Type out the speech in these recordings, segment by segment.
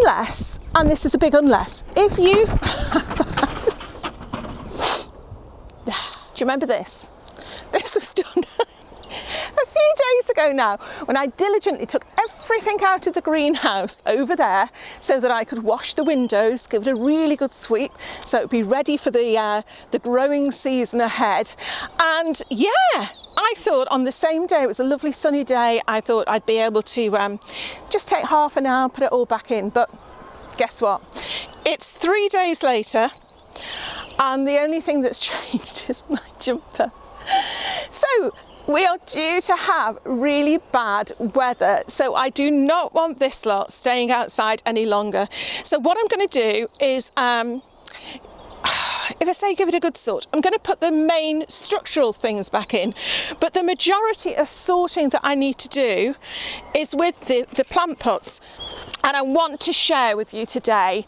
Unless, and this is a big unless, if you... Do you remember this? This was done a few days ago now, when I diligently took everything out of the greenhouse over there so that I could wash the windows, give it a really good sweep so it would be ready for the growing season ahead. And yeah, I thought on the same day, it was a lovely sunny day, I thought I'd be able to just take half an hour, put it all back in. But guess what? It's 3 days later and the only thing that's changed is my jumper. So we are due to have really bad weather, so I do not want this lot staying outside any longer. So what I'm going to do is, if I say give it a good sort, I'm going to put the main structural things back in, but the majority of sorting that I need to do is with the plant pots. And I want to share with you today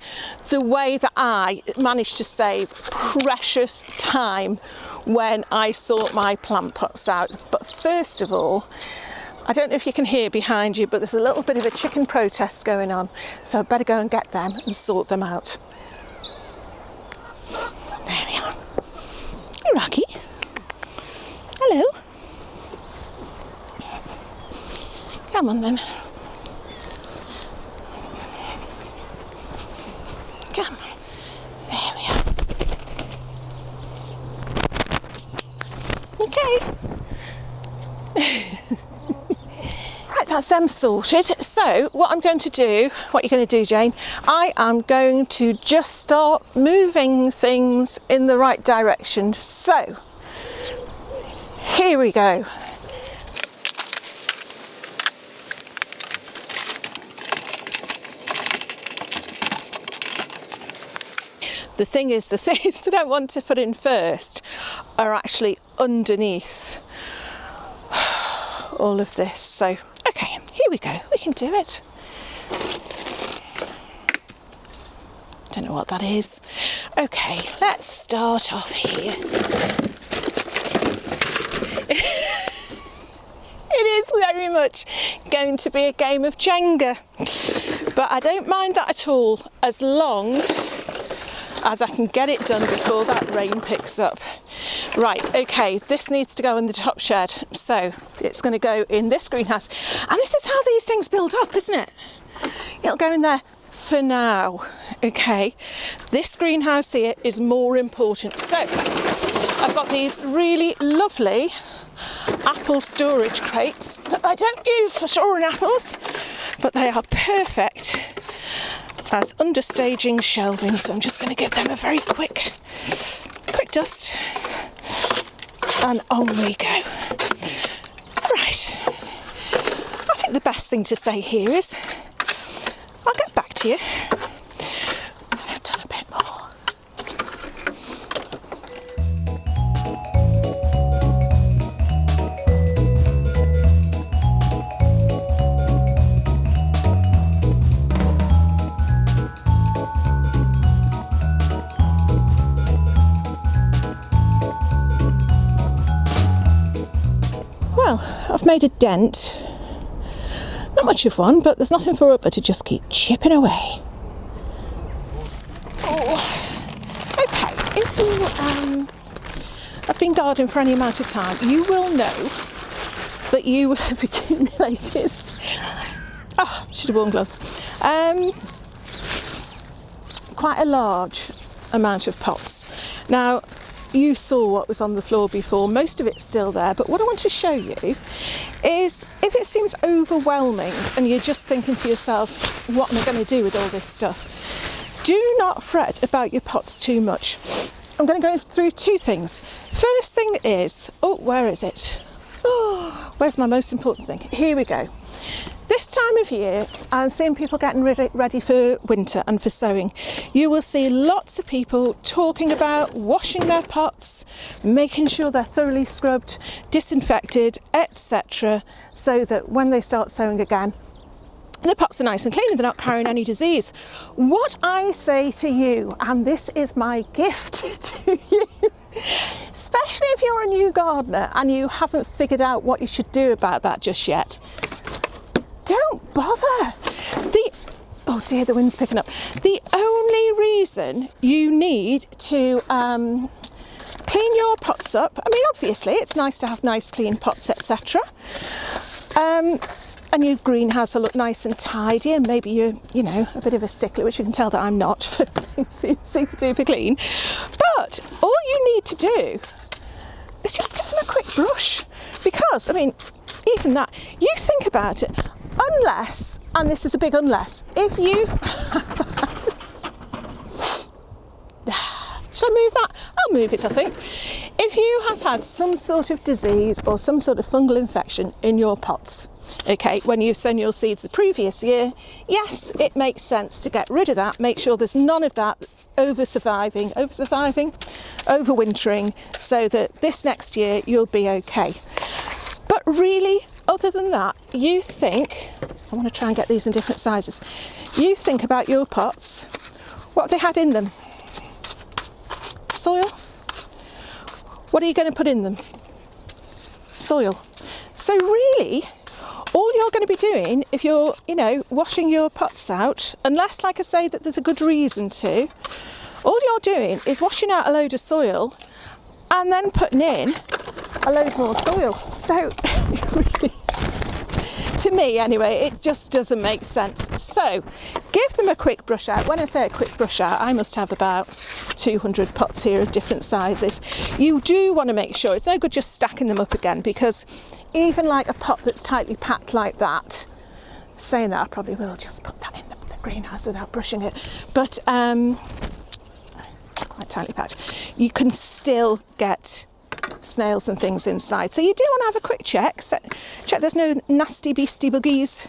the way that I managed to save precious time when I sort my plant pots out. But first of all, I don't know if you can hear behind you, but there's a little bit of a chicken protest going on, so I better go and get them and sort them out. There we are. Hey, Rocky. Hello. Come on then. Come on. There we are. Okay. Right, that's them sorted. So what I'm going to do, what you're going to do, Jane, I am going to just start moving things in the right direction. So here we go. The things that I want to put in first are actually underneath all of this. So, okay, here we go. We can do it. Don't know what that is. Okay, let's start off here. It is very much going to be a game of Jenga, but I don't mind that at all, as long as I can get it done before that rain picks up. Right, okay, this needs to go in the top shed, so it's going to go in this greenhouse, and this is how these things build up, isn't it? It'll go in there for now. Okay, this greenhouse here is more important. So I've got these really lovely apple storage crates that I don't use for storing apples, but they are perfect as understaging shelving, so I'm just going to give them a very quick dust, and on we go. Right, I think the best thing to say here is I'll get back to you. I've done a bit more. Well, I've made a dent. Not much of one, but there's nothing for it but to just keep chipping away. Oh. Okay, if you have been gardening for any amount of time, you will know that you have accumulated... Oh, should have worn gloves. Quite a large amount of pots. Now, you saw what was on the floor before, most of it's still there, but what I want to show you is, if it seems overwhelming and you're just thinking to yourself, what am I going to do with all this stuff? Do not fret about your pots too much. I'm going to go through two things. First thing is, oh, where is it? Oh, where's my most important thing? Here we go. This time of year, I'm seeing people getting ready for winter and for sowing. You will see lots of people talking about washing their pots, making sure they're thoroughly scrubbed, disinfected, etc., so that when they start sowing again, the pots are nice and clean and they're not carrying any disease. What I say to you, and this is my gift to you, especially if you're a new gardener and you haven't figured out what you should do about that just yet, don't bother. oh dear, the wind's picking up. The only reason you need to clean your pots up, I mean, obviously it's nice to have nice clean pots, etc. And your greenhouse will look nice and tidy, and maybe you're, you know, a bit of a stickler, which you can tell that I'm not, for things super duper clean. But all you need to do is just give them a quick brush, because, I mean, even that, you think about it, unless, and this is a big unless, if you should I move that? I'll move it, I think. If you have had some sort of disease or some sort of fungal infection in your pots, okay, when you've sown your seeds the previous year, yes, it makes sense to get rid of that. Make sure there's none of that overwintering, so that this next year you'll be okay. But really, other than that, you think, I want to try and get these in different sizes, you think about your pots, what have they had in them? Soil. What are you going to put in them? Soil. So really, all you're going to be doing if you're, you know, washing your pots out, unless, like I say, that there's a good reason to, all you're doing is washing out a load of soil and then putting in a load more soil. So really, to me anyway, it just doesn't make sense. So give them a quick brush out. When I say a quick brush out, I must have about 200 pots here of different sizes. You do want to make sure, it's no good just stacking them up again, because even like a pot that's tightly packed like that, saying that I probably will just put that in the greenhouse without brushing it, but quite tightly packed, you can still get snails and things inside. So you do want to have a quick check there's no nasty beastie buggies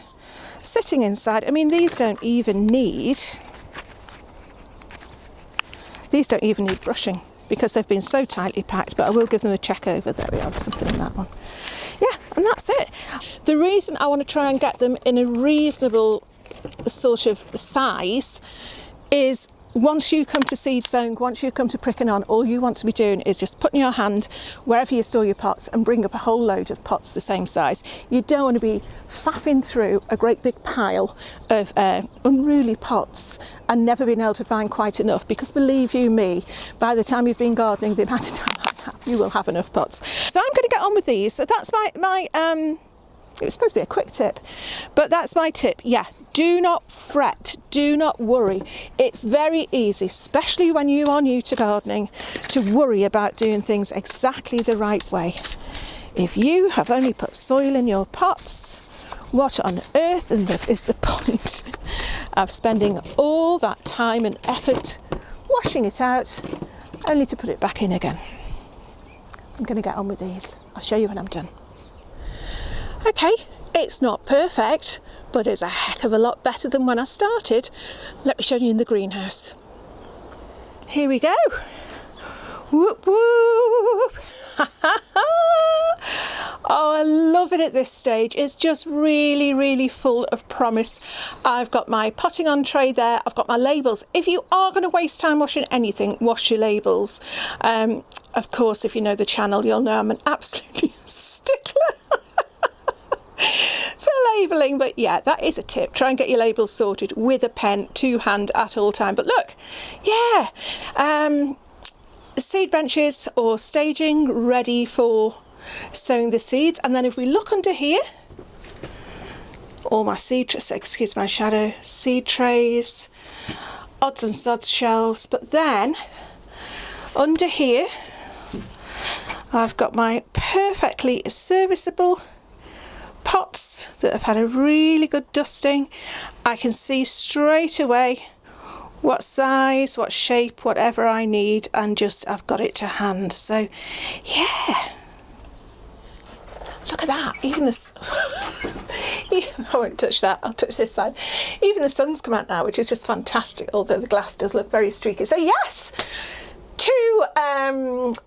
sitting inside. I mean, these don't even need brushing because they've been so tightly packed, but I will give them a check over. There we are, there's something in that one. Yeah, and that's it. The reason I want to try and get them in a reasonable sort of size is, once you come to seed sowing, once you come to pricking on, all you want to be doing is just putting your hand wherever you store your pots and bring up a whole load of pots the same size. You don't want to be faffing through a great big pile of unruly pots and never being able to find quite enough, because believe you me, by the time you've been gardening the amount of time I have, you will have enough pots. So I'm going to get on with these. So that's my it was supposed to be a quick tip, but that's my tip. Yeah, do not fret, do not worry. It's very easy, especially when you are new to gardening, to worry about doing things exactly the right way. If you have only put soil in your pots, what on earth is the point of spending all that time and effort washing it out only to put it back in again? I'm going to get on with these. I'll show you when I'm done. Okay, it's not perfect, but it's a heck of a lot better than when I started. Let me show you in the greenhouse. Here we go. Whoop whoop. Oh, I love it at this stage. It's just really, really full of promise. I've got my potting on tray there. I've got my labels. If you are going to waste time washing anything, wash your labels. Of course, if you know the channel, you'll know I'm an absolutely stickler for labelling, but yeah, that is a tip. Try and get your labels sorted with a pen to hand at all time. But look, yeah, seed benches or staging ready for sowing the seeds. And then if we look under here, all my excuse my shadow, seed trays, odds and sods shelves. But then under here, I've got my perfectly serviceable pots that have had a really good dusting. I can see straight away what size, what shape, whatever I need, and just I've got it to hand. So yeah, look at that. Even this I won't touch that, I'll touch this side. Even the sun's come out now, which is just fantastic, although the glass does look very streaky. So yes, 2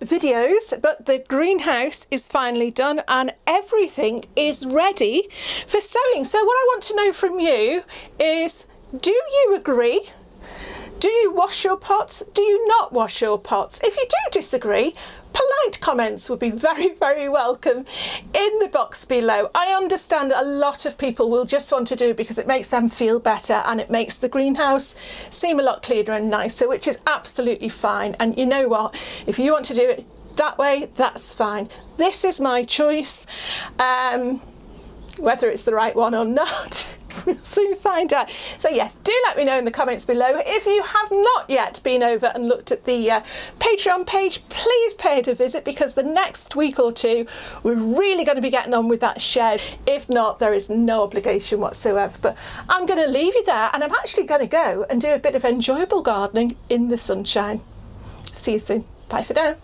videos, but the greenhouse is finally done and everything is ready for sowing. So what I want to know from you is, do you agree? Do you wash your pots? Do you not wash your pots? If you do disagree, kind comments would be very, very welcome in the box below. I understand a lot of people will just want to do it because it makes them feel better and it makes the greenhouse seem a lot cleaner and nicer, which is absolutely fine. And you know what, if you want to do it that way, that's fine. This is my choice. Whether it's the right one or not, we'll soon find out. So yes, do let me know in the comments below. If you have not yet been over and looked at the Patreon page, please pay it a visit, because the next week or two we're really going to be getting on with that shed. If not, there is no obligation whatsoever. But I'm going to leave you there, and I'm actually going to go and do a bit of enjoyable gardening in the sunshine. See you soon. Bye for now.